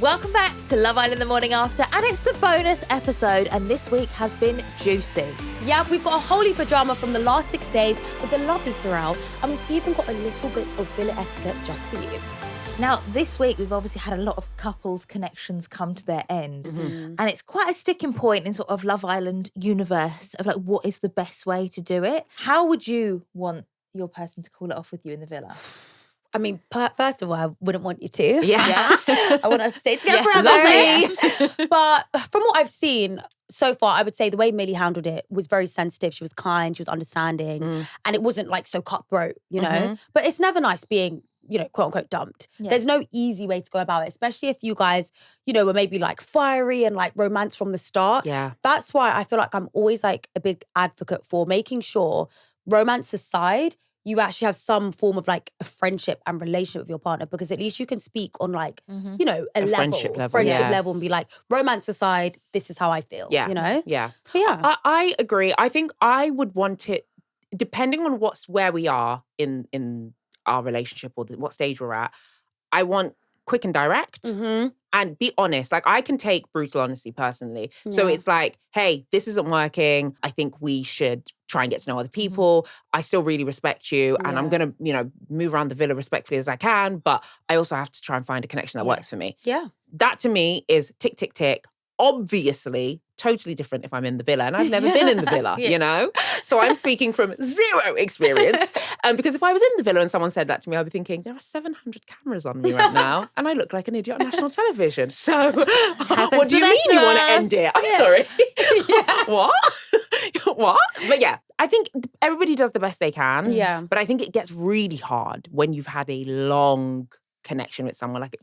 Welcome back to Love Island The Morning After, and it's the bonus episode, and this week has been juicy. Yeah, we've got a whole heap of drama from the last 6 days with the lovely Sarel, and we've even got a little bit of villa etiquette just for you. Now, this week, we've obviously had a lot of couples connections come to their end. Mm-hmm. And it's quite a sticking point in sort of Love Island universe of like, what is the best way to do it? How would you want your person to call it off with you in the villa? I mean, first of all, I wouldn't want you to. Yeah. I want us to stay together forever. Lovely. But from what I've seen so far, I would say the way Millie handled it was very sensitive. She was kind, she was understanding. And it wasn't like so cutthroat, you know? But it's never nice being, you know, quote unquote dumped. Yeah. There's no easy way to go about it, especially if you guys, you know, were maybe like fiery and like romance from the start. Yeah. That's why I feel like I'm always like a big advocate for making sure, romance aside, you actually have some form of like a friendship and relationship with your partner, because at least you can speak on like, you know, a friendship level and be like, romance aside, this is how I feel, you know? Yeah. But yeah. I agree. I think I would want it, depending on where we are in our relationship or what stage we're at, I want quick and direct and be honest. Like, I can take brutal honesty personally. So it's like, hey, this isn't working. I think we should try and get to know other people. I still really respect you and I'm going to, you know, move around the villa respectfully as I can, but I also have to try and find a connection that works for me. Yeah. That to me is tick, tick, tick. Obviously, totally different if I'm in the villa, and I've never been in the villa, you know? So I'm speaking from zero experience. Because if I was in the villa and someone said that to me, I'd be thinking, there are 700 cameras on me right now, and I look like an idiot on national television. So what do you mean you want to end it? I'm sorry. What? But yeah, I think everybody does the best they can. Yeah. But I think it gets really hard when you've had a long connection with someone. Like,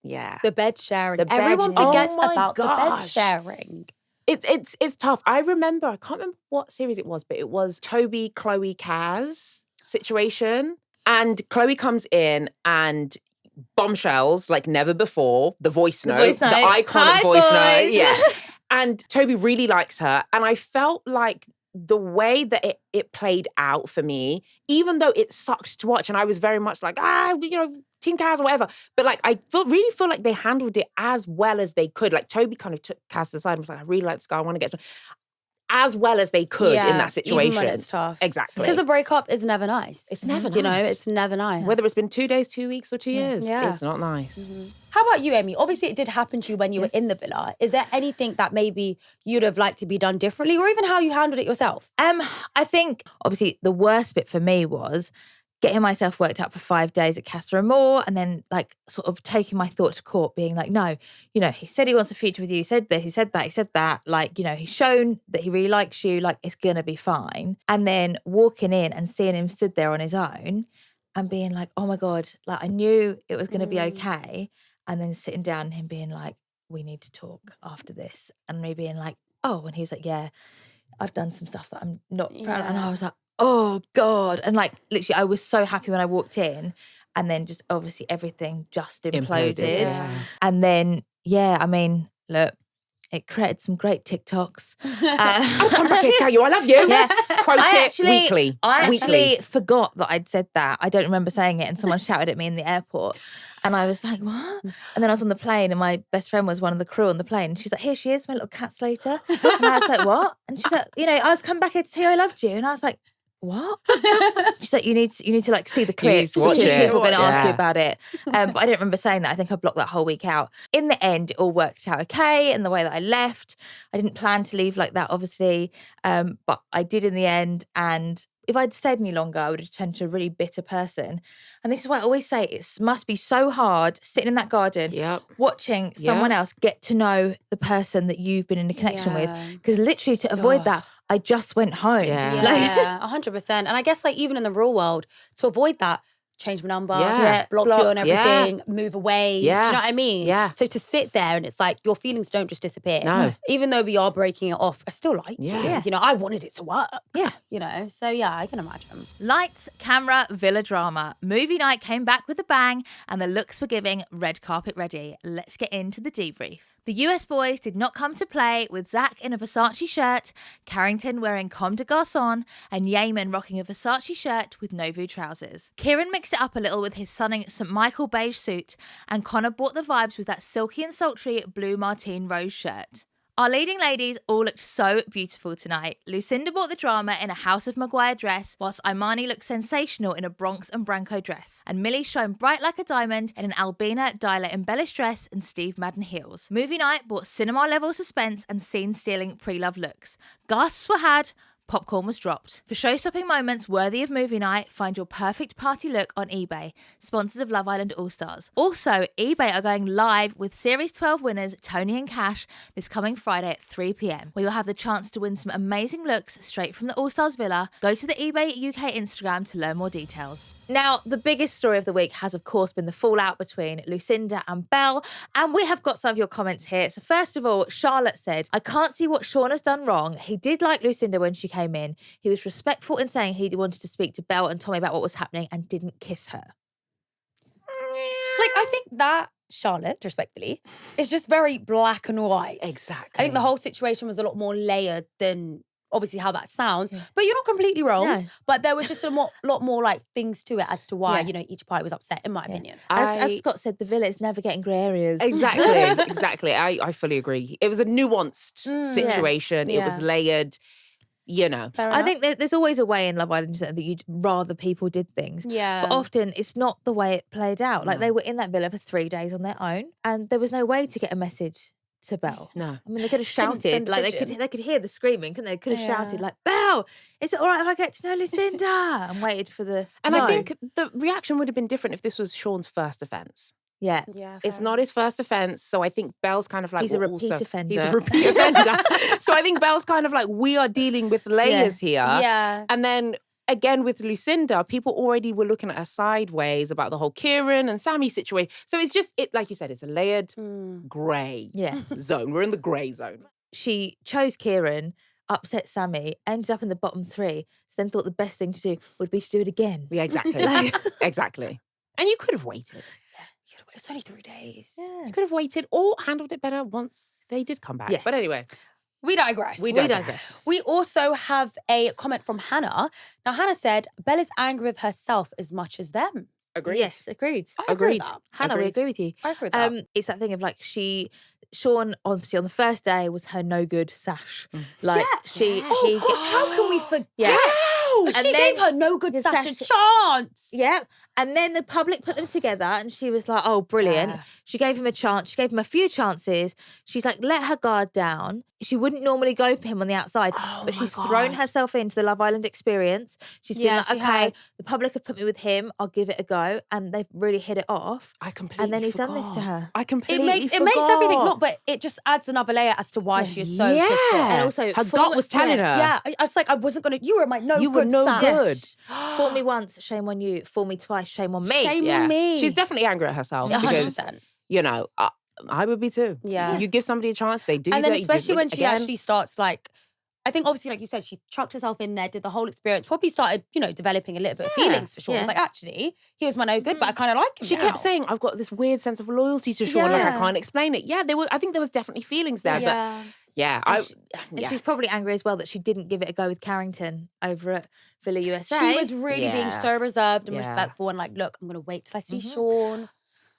yeah. The bed sharing. Everyone forgets about the bed sharing. It's tough. I remember, I can't remember what series it was, but it was Toby, Chloe, Kaz situation. And Chloe comes in and bombshells like never before. The voice note. The iconic voice note. Yeah. And Toby really likes her. And I felt like the way that it played out for me, even though it sucked to watch, and I was very much like, you know, Team Kaz or whatever. But like, I really feel like they handled it as well as they could. Like, Toby kind of took Kaz to the side and was like, I really like this guy, I want to get some. As well as they could in that situation. Even when it's tough. Exactly. Because a breakup is never nice. It's never nice. You know, it's never nice. Whether it's been 2 days, 2 weeks, or 2 years, it's not nice. How about you, Amy? Obviously, it did happen to you when you were in the villa. Is there anything that maybe you'd have liked to be done differently, or even how you handled it yourself? I think, obviously, the worst bit for me was getting myself worked up for 5 days at Casa Amor, and then like sort of taking my thought to court, being like, no, you know, he said he wants a future with you, he said this, he said that, like, you know, he's shown that he really likes you, like, it's gonna be fine. And then walking in and seeing him stood there on his own and being like, oh my God, like, I knew it was gonna be okay. And then sitting down and him being like, we need to talk after this. And me being like, oh, and he was like, yeah, I've done some stuff that I'm not proud of. And I was like, oh God. And like, literally, I was so happy when I walked in, and then just obviously everything just imploded. And then, I mean, look, it created some great TikToks. I'll come back here and tell you I love you. Quote it weekly. I actually forgot that I'd said that. I don't remember saying it, and someone shouted at me in the airport. And I was like, what? And then I was on the plane, and my best friend was one of the crew on the plane. And she's like, here she is, my little cat Slater. And I was like, what? And she's like, you know, I was coming back here to tell you I loved you. And I was like, what? She's like, you need to like see the clip. Watch it. People are going to ask you about it. But I don't remember saying that. I think I blocked that whole week out. In the end, it all worked out okay. And the way that I left, I didn't plan to leave like that, obviously. But I did in the end. And if I'd stayed any longer, I would have turned to a really bitter person. And this is why I always say it must be so hard sitting in that garden, watching someone else get to know the person that you've been in a connection with. Because literally to avoid that, I just went home. Yeah, 100%. And I guess like even in the real world, to avoid that, change my number, block you on everything, move away. Do you know what I mean? Yeah. So to sit there and it's like your feelings don't just disappear. No. Even though we are breaking it off, I still like you. You know, I wanted it to work. Yeah. You know, so yeah, I can imagine. Lights, camera, villa drama. Movie night came back with a bang, and the looks were giving red carpet ready. Let's get into the debrief. The US boys did not come to play, with Zach in a Versace shirt, Carrington wearing Comme des Garçons, and Yeaman rocking a Versace shirt with Novu trousers. Kieran mixed it up a little with his stunning St. Michael beige suit, and Connor brought the vibes with that silky and sultry blue Martine rose shirt. Our leading ladies all looked so beautiful tonight. Lucinda brought the drama in a House of Maguire dress, whilst Imani looked sensational in a Bronx and Branco dress. And Millie shone bright like a diamond in an Albina Dyla embellished dress and Steve Madden heels. Movie night brought cinema-level suspense and scene-stealing pre-love looks. Gasps were had, popcorn was dropped. For show-stopping moments worthy of movie night, find your perfect party look on eBay, sponsors of Love Island All-Stars. Also, eBay are going live with Series 12 winners Tony and Cash this coming Friday at 3 p.m, where you'll have the chance to win some amazing looks straight from the All-Stars villa. Go to the eBay UK Instagram to learn more details. Now, the biggest story of the week has, of course, been the fallout between Lucinda and Belle, and we have got some of your comments here. So first of all, Charlotte said, I can't see what Sean has done wrong. He did like Lucinda when she came in. He was respectful in saying he wanted to speak to Belle and Tommy about what was happening and didn't kiss her. Like, I think that, Charlotte, respectfully, is just very black and white. Exactly. I think the whole situation was a lot more layered than obviously how that sounds, but you're not completely wrong. No. But there was just a lot more like things to it as to why, you know, each party was upset, in my opinion. As Scott said, the villa is never getting grey areas. Exactly. I fully agree. It was a nuanced situation. It was layered, you know. I think there's always a way in Love Island that you'd rather people did things. Yeah. But often it's not the way it played out. Like they were in that villa for 3 days on their own and there was no way to get a message to Belle. No. I mean, they could have Couldn't shouted. send Like pigeon. they could hear the screaming, couldn't they? They could have shouted like, Belle, is it all right if I get to know Lucinda? And waited for the And no. I think the reaction would have been different if this was Sean's first offence. Yeah. It's not his first offence, so I think Belle's kind of like... He's a repeat offender. He's a repeat offender. So I think Belle's kind of like, we are dealing with layers here. Yeah. And then again with Lucinda, people already were looking at her sideways about the whole Kieran and Sammy situation. So it's just, like you said, it's a layered grey zone. We're in the grey zone. She chose Kieran, upset Sammy, ended up in the bottom 3, so then thought the best thing to do would be to do it again. Yeah, exactly. Exactly. And you could have waited. It was only 3 days. You could have waited or handled it better once they did come back. Yes. But anyway. We digress. We digress. We also have a comment from Hannah. Now, Hannah said, Belle is angry with herself as much as them. Agreed. Yes, agreed. I agree with that. Hannah, we agree with you. I agree with that. It's that thing of like Sean obviously on the first day was her no good sash. Like he how can we forget? Yeah. She And gave then her no good his sash a sash- chance. Yeah. And then the public put them together and she was like, oh, brilliant. Yeah. She gave him a chance. She gave him a few chances. She's like, let her guard down. She wouldn't normally go for him on the outside, but she's thrown herself into the Love Island experience. She's been Yeah, like, she okay, has. the public have put me with him. I'll give it a go. And they've really hit it off. I completely And then he's done this to forgot. her. I It completely makes everything not, but it just adds another layer as to why she is so pissed off. And also, her gut was telling her. Yeah, I was like, I wasn't gonna. You were my no You were good no sash. good. Fool me once, shame on you. Fool me twice, shame on me. Shame on me. She's definitely angry at herself because, 100%. you know, I would be too. Yeah. You give somebody a chance, they do. And then you especially do when it she again. actually starts like, I think obviously like you said, she chucked herself in there, did the whole experience, probably started, you know, developing a little bit of feelings for Sean. It was like, actually, he was my no good, but I kind of like him She now. kept saying, I've got this weird sense of loyalty to Sean, like I Yeah. can't explain it. Yeah, I think there was definitely feelings there, Yeah. but yeah, And she's probably angry as well that she didn't give it a go with Carrington over at Villa USA. She was really being Yeah. so reserved and Yeah. respectful and like, look, I'm going to wait till I see Sean.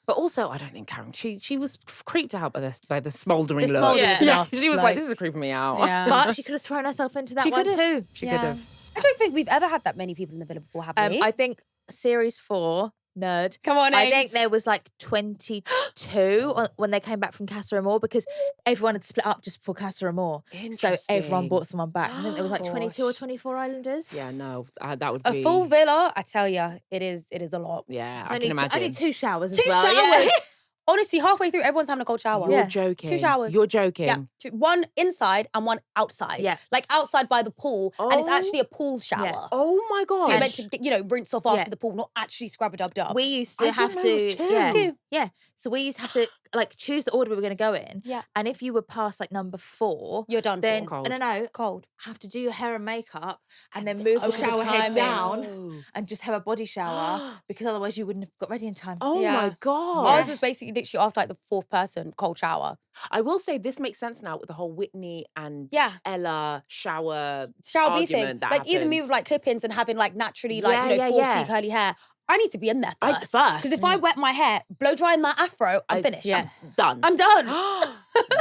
But also, I don't think Karen. She was creeped out by the smouldering The look. smouldering stuff, She was like- like, "This is creeping me out." Yeah. But she could have thrown herself into that She one could've. too. She could have. I don't think we've ever had that many people in the villa before, have we? I think series 4, nerd. Come on, I Eggs. think there was like 22 when they came back from Casa Amor because everyone had split up just before Casa Amor. So everyone Interesting. brought someone back. I think there was like 22 or 24 islanders. Yeah, no, that would a be full villa, I tell you, it is a lot. Yeah, It's I only, can imagine. only 2 showers as 2 well. showers. Yeah. Honestly, halfway through, everyone's having a cold shower. You're Yeah. joking. 2 showers. You're joking. Yeah, 2, one inside and one outside. Yeah. Like outside by the pool, and it's Oh. actually a pool shower. Yeah. Oh my god. So you're meant to, rinse off after Yeah. the pool, not actually scrub a dub. We used to I have didn't know it was to, 2. yeah. So we used to have to like choose the order we were going to go in. Yeah. And if you were past like number 4, You're done then for. Cold. no, Cold. have to do your hair and makeup and then move the because of shower head timing. down and just have a body shower because otherwise you wouldn't have got ready in time. Oh Yeah. my God. Ours was basically literally after like the 4th person, cold shower. I will say this makes sense now with the whole Whitney and Ella shower beefing. argument that Like either me happened. with like clip-ins and having like naturally Yeah, like, yeah, 4C yeah. curly hair. I need to be in there first. First. Because if I wet my hair, blow drying my afro, I'm finished. Yeah. Done. I'm done.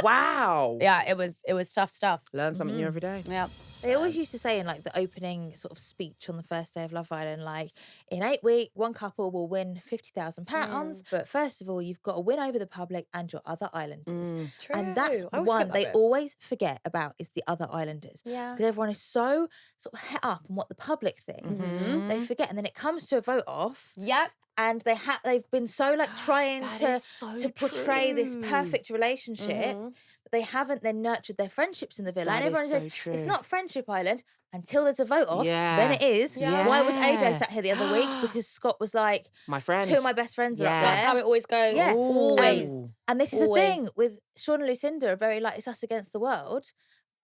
Wow. Yeah, it was tough stuff. Learn something new every day. Yeah. They always used to say in like the opening sort of speech on the first day of Love Island, like in 8 weeks, one couple will win £50,000. But first of all, you've got to win over the public and your other islanders. True. And that's I always one forget that they bit. always forget about is the other islanders. Yeah. Because everyone is so sort of het up on what the public think. They forget. And then it comes to a vote off. Yep. And they've been so like trying That to is so portray this true. perfect relationship that they haven't then nurtured their friendships in the villa. That and everyone is so says true. it's not Friendship Island until there's a vote off. Yeah. Then it is. Yeah. Why was AJ sat here the other week? Because Scott was like, My friend. 2 of my best friends are up Yeah. there. That's how it always goes. Yeah. Always. And this is Always. the thing with Sean and Lucinda are very like it's us against the world.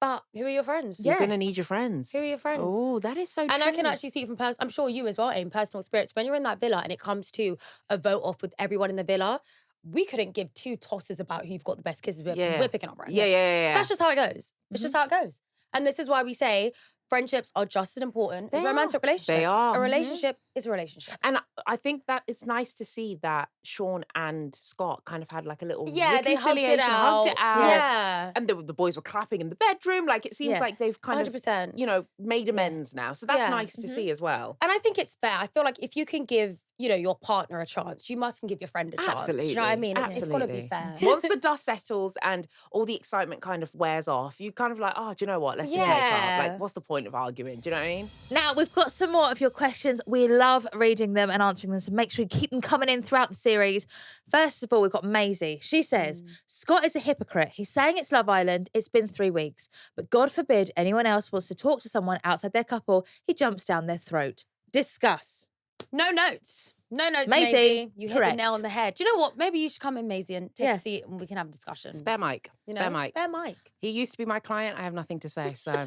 But Who are your friends? You're Yeah. going to need your friends. Who are your friends? Oh, that is so true. And I can actually speak from I'm sure you as well, in personal experience. When you're in that villa and it comes to a vote off with everyone in the villa, we couldn't give 2 tosses about who you've got the best kisses with. Yeah. We're picking up friends. Yeah. That's just how it goes. It's just how it goes. And this is why we say friendships are just as important as They romantic are. relationships. They are. A relationship is a relationship. And I think that it's nice to see that Sean and Scott kind of had like a little Yeah, they hugged it reconciliation, out. hugged it out. Yeah. And the boys were clapping in the bedroom. Like it seems Yeah. like they've kind 100%. of, you know, made amends now. So that's Yeah. nice to see as well. And I think it's fair. I feel like if you can give, you know, your partner a chance, you must can give your friend a chance. Absolutely. Do you know what I mean? It's got to be Absolutely. fair. Once the dust settles and all the excitement kind of wears off, you kind of like, oh, do you know what? Let's just make Yeah. up. Like, what's the point of arguing? Do you know what I mean? now we've got some more of your questions. We love reading them and answering them. So make sure you keep them coming in throughout the series. First of all, we've got Maisie. She says, Scott is a hypocrite. He's saying it's Love Island. It's been 3 weeks. But God forbid anyone else wants to talk to someone outside their couple. He jumps down their throat. Discuss. No notes. No notes, Maisie, Maisie. You hit the correct. nail on the head. Do you know what? Maybe you should come in, Maisie, and take Yeah. a seat and we can have a discussion. Spare Mike. You Spare know? Mike. Spare Mike. He used to be my client. I have nothing to say. So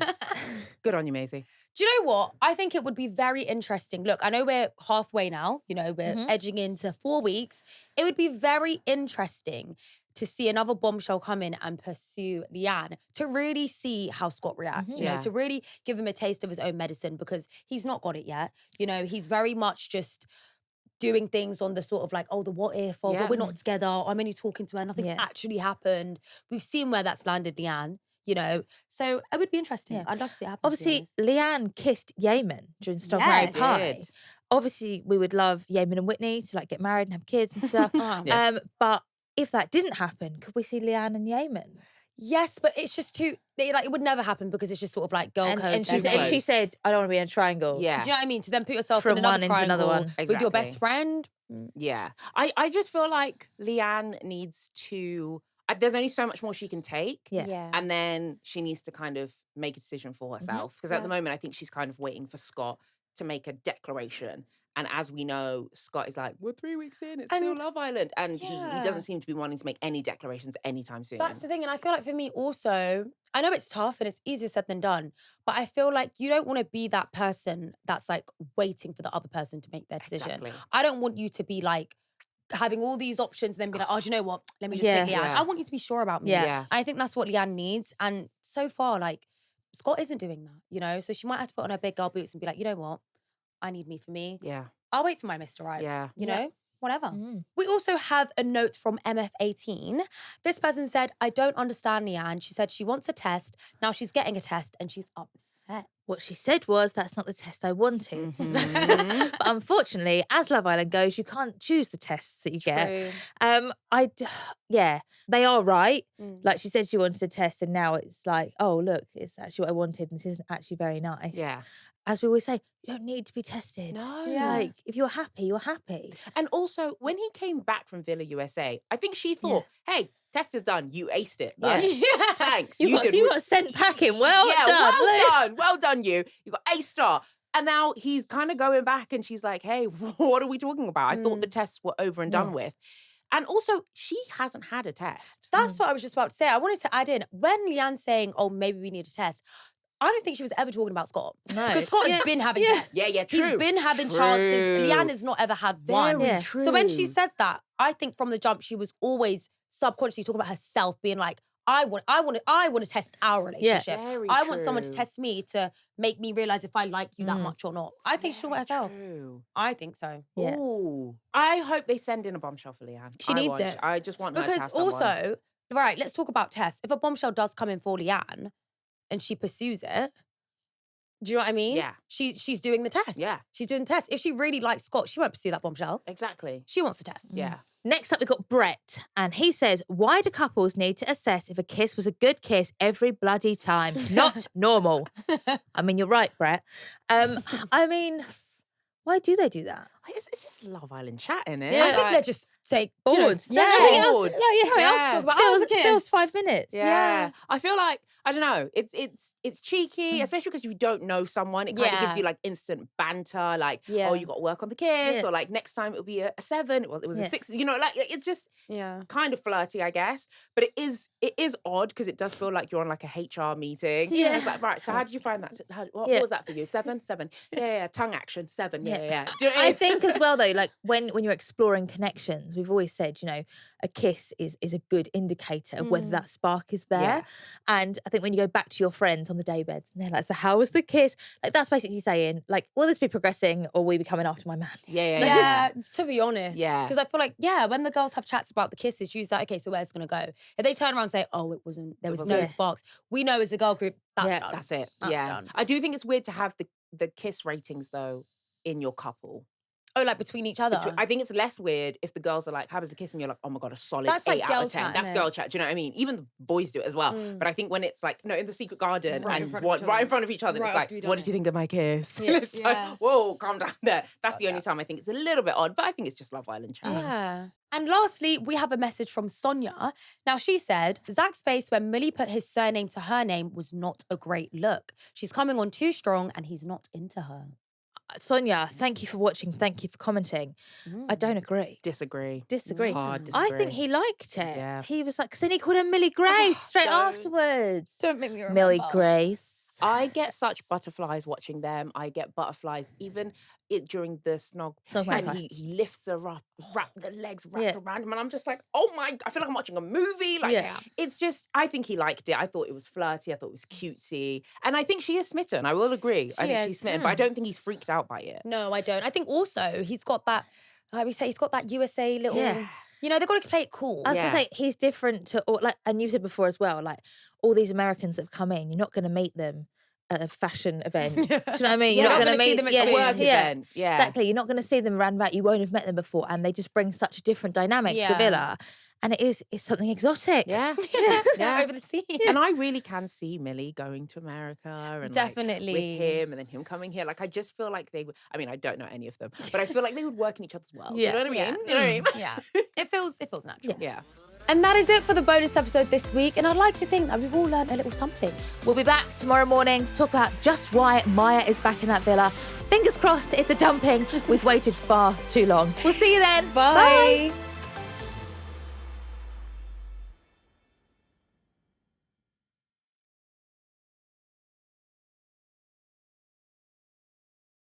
good on you, Maisie. Do you know what? I think it would be very interesting. Look, I know we're halfway now. You know, we're edging into 4 weeks. It would be very interesting to see another bombshell come in and pursue Leanne, to really see how Scott reacts, you know, Yeah. to really give him a taste of his own medicine, because he's not got it yet. You know, he's very much just doing things on the sort of like, oh, the what if, or Yeah. well, we're not together, I'm only talking to her, nothing's Yeah. actually happened. We've seen where that's landed Leanne, you know. So it would be interesting. Yeah. I'd love to see it happen. to be Obviously, honest. Leanne kissed Yeaman during Stop Yes. Married Pie. Did. Obviously, we would love Yeaman and Whitney to like get married and have kids and stuff. Yes. But if that didn't happen, could we see Leanne and Yeaman? Yes, but it's just too, like, it would never happen because it's just sort of like girl And, code. and, she, They're and she close. said, I don't want to be in a triangle. Yeah. Do you know what I mean? To then put yourself From in another one into triangle another one. with your Exactly. best friend. Yeah. I just feel like Leanne needs to, there's only so much more she can take. Yeah. And then she needs to kind of make a decision for herself. Because at the moment, I think she's kind of waiting for Scott to make a declaration. And as we know, Scott is like, we're 3 weeks in, it's still And- Love Island. And he Yeah. doesn't seem to be wanting to make any declarations anytime soon. That's the thing. And I feel like for me also, I know it's tough and it's easier said than done, but I feel like you don't want to be that person that's like waiting for the other person to make their decision. Exactly. I don't want you to be like having all these options and then be like, oh, do you know what? Let me just Yeah. pick Leanne. Yeah. I want you to be sure about me. Yeah. Yeah. I think that's what Leanne needs. And so far, like, Scott isn't doing that, you know? So she might have to put on her big girl boots and be like, you know what? I need me for me. Yeah. I'll wait for my Mr. Right. Yeah. You know? Whatever. Mm. We also have a note from MF18. This person said, I don't understand Leanne. She said she wants a test. Now she's getting a test and she's upset. What she said was, that's not the test I wanted. Mhm. But unfortunately, as Love Island goes, you can't choose the tests that you get. Yeah, they are right. Mm. Like she said she wanted a test and now it's like, oh, look, it's actually what I wanted and this isn't actually very nice. Yeah. As we always say, you don't need to be tested. No. Yeah. Like, if you're happy, you're happy. And also, when he came back from Villa USA, I think she thought, hey, test is done. You aced it. Yeah. Like, Yeah. Thanks. You got sent packing. Well yeah, done. Well done. Well done, you. You got A star. And now he's kind of going back and she's like, hey, what are we talking about? I thought the tests were over and done with. And also, she hasn't had a test. That's what I was just about to say. I wanted to add in, when Leanne's saying, oh, maybe we need a test, I don't think she was ever talking about Scott. No. Because Scott has been having tests. Yeah, true. He's been having True. chances. Leanne has not ever had one. Very Yeah. true. So when she said that, I think from the jump, she was always subconsciously talking about herself, being like, I want to test our relationship. Very I want someone to true. test me to make me realize if I like you that much or not. I think she's talking about herself. True. I think so. Yeah. Ooh. I hope they send in a bombshell for Leanne. She needs it. I just want her to Because have someone. also, right, let's talk about Tess. If a bombshell does come in for Leanne and she pursues it, do you know what I mean? Yeah. She's doing the test. Yeah. She's doing the test. If she really likes Scott, she won't pursue that bombshell. Exactly. She wants the test. Yeah. Next up, we've got Brett, and he says, why do couples need to assess if a kiss was a good kiss every bloody time? Not normal. I mean, you're right, Brett. I mean, why do they do that? It's just Love Island chat, innit? I think they're just Bored. Yeah. Nothing else. Bored. No, yeah. Nothing else to talk about. I was a kiss. Feels 5 minutes. Yeah. I feel like, I don't know, it's cheeky, especially because you don't know someone. It kind of Yeah. gives you like instant banter, like, Yeah. oh, you got to work on the kiss, Yeah. or like next time it'll be a 7, well, it was a 6, you know, like it's just Yeah. kind of flirty, I guess. But it is odd because it does feel like you're on like a HR meeting. Yeah. It's like, right, so how did you find that? What Yeah. was that for you? 7? Yeah. Tongue action, 7. Yeah. Do you know what I mean? think as well though, like when you're exploring connections, we've always said, you know, a kiss is a good indicator of whether that spark is there. Yeah. And I think when you go back to your friends on the daybeds and they're like, so how was the kiss? Like that's basically saying, like, will this be progressing or will we be coming after my man? Yeah. Yeah, to be honest. Yeah. Because I feel like, when the girls have chats about the kisses, she's like, okay, so where's it going to go? If they turn around and say, oh, there was no wasn't. sparks, we know as a girl group, that's Yeah, done. That's it. That's yeah. done. I do think it's weird to have the kiss ratings though in your couple. Oh, like between each other? I think it's less weird if the girls are like, how was the kiss? And you're like, oh my God, a solid That's 8 like out girl of 10. chat, That's innit? girl chat. Do you know what I mean? Even the boys do it as well. But I think when it's like, no, in the secret garden Right in and front of each other. right in front of each other, Right it's after we like, done what did it. you think of my kiss? Yeah. It's like, whoa, calm down there. That's the only time I think it's a little bit odd, but I think it's just Love Island chat. Yeah. And lastly, we have a message from Sonia. Now, she said, Zach's face when Millie put his surname to her name was not a great look. She's coming on too strong and he's not into her. Sonia, thank you for watching. Thank you for commenting. I don't agree. Disagree. Disagree. Hard disagree. I think he liked it. Yeah. He was like, because then he called her Millie Grace straight don't. afterwards. Don't make me remember. Millie Grace. I get such butterflies watching them. I get butterflies even during the snog. Snog And vampire. he lifts her up, the legs wrapped Yeah. around him. And I'm just like, oh my, I feel like I'm watching a movie. Like, Yeah. it's just, I think he liked it. I thought it was flirty. I thought it was cutesy. And I think she is smitten. I will agree. I think is. she's smitten. But I don't think he's freaked out by it. No, I don't. I think also he's got that, like we say, he's got that USA little, Yeah. you know, they've got to play it cool. I was Yeah. gonna say he's different to all, like, and you said before as well, like all these Americans that have come in, you're not gonna meet them at a fashion event. Do you know what I mean? You're You're not not gonna gonna see meet them at yeah, some Work yeah. event. Yeah. Exactly. You're not gonna see them around about. You won't have met them before, and they just bring such a different dynamic to the Yeah. villa. And it's something exotic. Yeah. Yeah. Over the sea. And I really can see Millie going to America and Definitely. like, with him and then him coming here. Like I just feel like they would, I mean, I don't know any of them, but I feel like they would work in each other's world. Yeah. You know what I Yeah. mean? You know what I mean? Yeah. It feels natural. Yeah. And that is it for the bonus episode this week. And I'd like to think that we've all learned a little something. We'll be back tomorrow morning to talk about just why Maya is back in that villa. Fingers crossed it's a dumping. We've waited far too long. We'll see you then. Bye.